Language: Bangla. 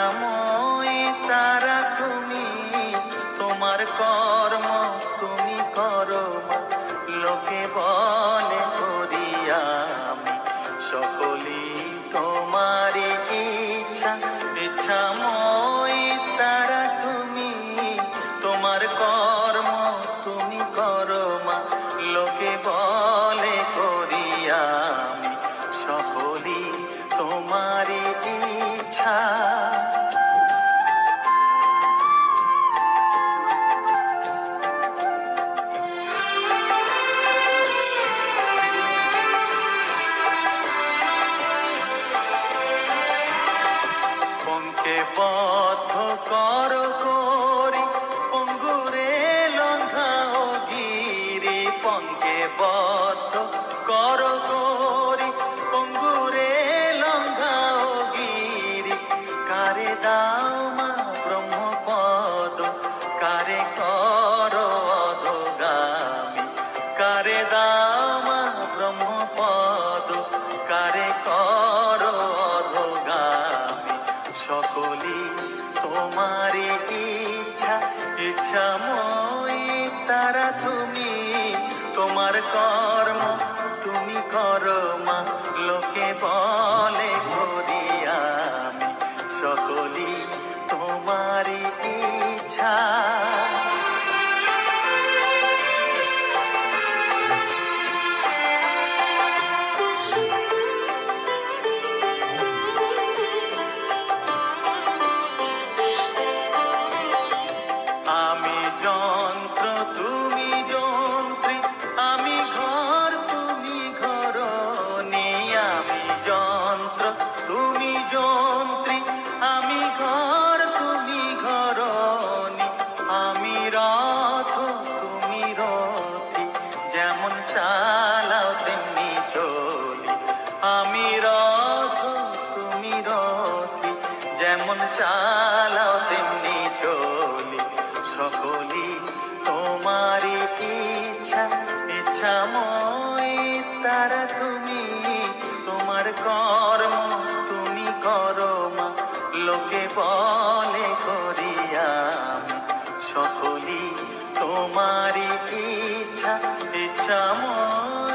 ইচ্ছাময় তারা তুমি, তোমার কর্ম তুমি করো মা, লোকে বলে করি আমি সকলি তোমারই ইচ্ছা। ইচ্ছাময় তারা তুমি, তোমার কর্ম তুমি করো মা, লোকে বলে করি আমি সকলি তোমারই ইচ্ছা। পঙ্কে বদ্ধ কর করি পঙ্গুরে লঙ্ঘাও গিরি, পঙ্কে বদ্ধ কর করি পঙ্গুরে লঙ্ঘাও গিরি। কারে দাও মা ব্রহ্মপদ, কারে কর অধোগামী, কারে দাও মা ব্রহ্মপদ, কারে কর অধোগামী সকলি তোমারই ইচ্ছা। ইচ্ছাময় তারা তুমি, তোমার কর্ম তুমি করো মা, লোকে বলে করি আমি সকলি তোমারই ইচ্ছা। আমি যন্ত্র তুমি যন্ত্রী, আমি ঘর তুমি ঘরণী। আমি যন্ত্র তুমি যন্ত্রী, আমি ঘর তুমি ঘরণী। আমি রথ তুমি রথী, যেমন চালাও তেমনি চলি। আমি রথ তুমি রথী, যেমন চালাও তেমনি চলি সকলি তোমারই ইচ্ছা। ইচ্ছাময় তারা তুমি, তোমার কর্ম তুমি করো মা, লোকে বলে করি আমি সকলি তোমারই ইচ্ছা। ইচ্ছাময়